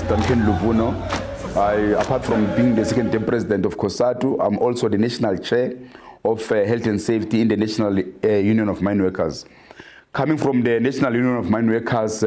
Cde Duncan Luvuno. Apart from being the second-term president of COSATU, I'm also the national chair of health and safety in the National Union of Mine Workers. Coming from the National Union of Mine Workers,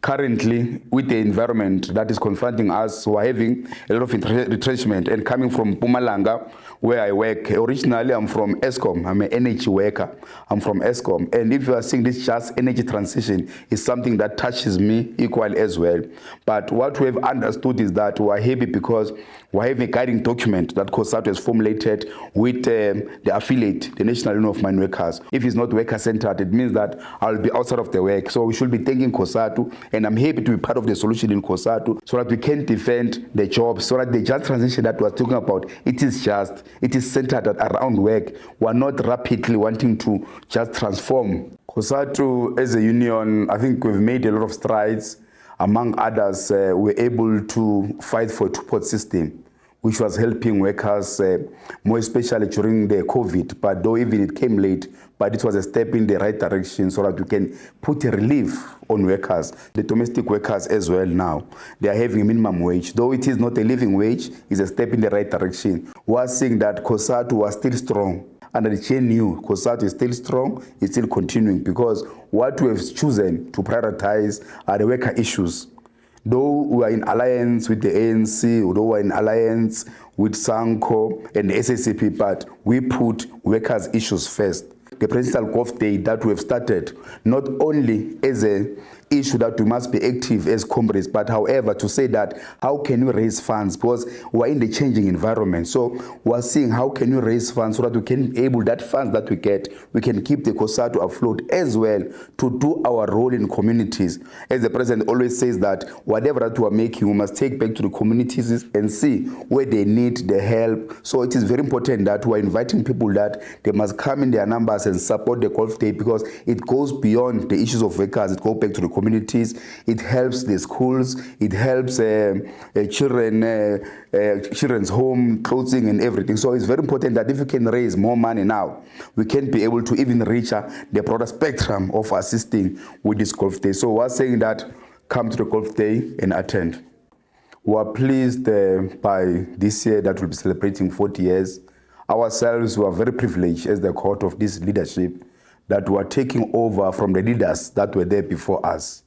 currently with the environment that is confronting us, we're having a lot of retrenchment. And coming from Mpumalanga, where I work, originally I'm from Eskom. I'm an energy worker. I'm from Eskom. And if you are seeing this just energy transition, is something that touches me equally as well. But what we have understood is that we're happy because we have a guiding document that COSATU has formulated with the affiliate, the National Union of Mine Workers. If it's not worker-centered, it means that I'll be outside of the work. So we should be thanking COSATU, and I'm happy to be part of the solution in COSATU so that we can defend the jobs, so that the just transition that we're talking about, it is centered around work. We're not rapidly wanting to just transform. COSATU as a union, I think we've made a lot of strides. Among others, we're able to fight for a two-pot system, which was helping workers, more especially during the COVID, but though even it came late, but it was a step in the right direction so that we can put a relief on workers. The domestic workers as well now, they are having a minimum wage. Though it is not a living wage, it's a step in the right direction. We are seeing that COSATU was still strong. Under the GNU, COSATU is still strong, it's still continuing, because what we have chosen to prioritize are the worker issues. Though we are in alliance with the ANC, though we are in alliance with SANCO and the SACP, but we put workers' issues first. The Presidential Golf Day that we have started, not only as an issue that we must be active as comrades, but however to say that how can we raise funds, because we are in the changing environment. So we are seeing how can we raise funds so that we can be able, that funds that we get, we can keep the COSATU afloat as well to do our role in communities. As the President always says that whatever that we are making, we must take back to the communities and see where they need the help. So it is very important that we are inviting people that they must come in their numbers and support the Golf Day, because it goes beyond the issues of workers. It goes back to the communities. It helps the schools. It helps children's home, clothing and everything. So it's very important that if we can raise more money now, we can be able to even reach the broader spectrum of assisting with this Golf Day. So we're saying that come to the Golf Day and attend. We are pleased by this year that we'll be celebrating 40 years. Ourselves, we are very privileged as the court of this leadership that we are taking over from the leaders that were there before us.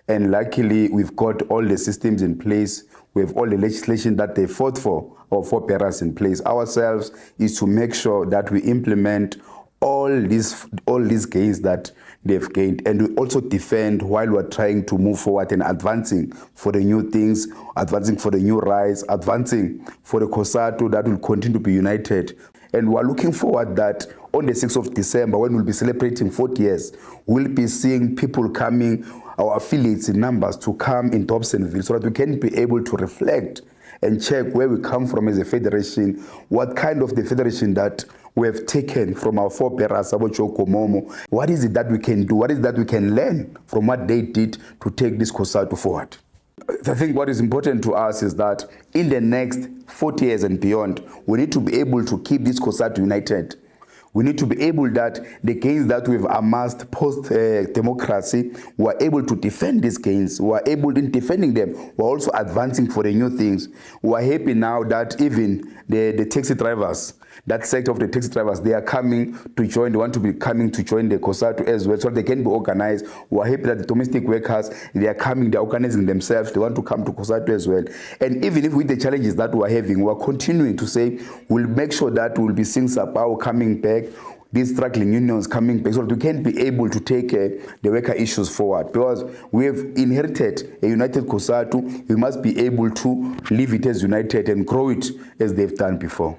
And luckily, we've got all the systems in place. We have all the legislation that they fought for, our forebearers in place. Ourselves is to make sure that we implement all these gains that they've gained, and we also defend while we're trying to move forward and advancing for the new things, advancing for the new rights, advancing for the COSATU that will continue to be united. And we're looking forward that on the 6th of December, when we'll be celebrating 40 years, we'll be seeing people coming, our affiliates in numbers, to come in Dobsonville so that we can be able to reflect and check where we come from as a federation, what kind of the federation that we have taken from our forebearers, what is it that we can do, what is it that we can learn from what they did to take this COSATU forward. I think what is important to us is that in the next 40 years and beyond, we need to be able to keep this COSATU united. We need to be able that the gains that we've amassed post-democracy, we are able to defend these gains. We are able, in defending them, we're also advancing for the new things. We are happy now that even the taxi drivers, that sector of the taxi drivers, they are coming to join, they want to be coming to join the COSATU as well, so they can be organized. We are happy that the domestic workers, they are coming, they are organizing themselves, they want to come to COSATU as well. And even if with the challenges that we are having, we are continuing to say, we'll make sure that we'll be seeing SAPAO coming back, these struggling unions coming back, so that we can be able to take the worker issues forward. Because we have inherited a united COSATU, we must be able to leave it as united and grow it as they've done before.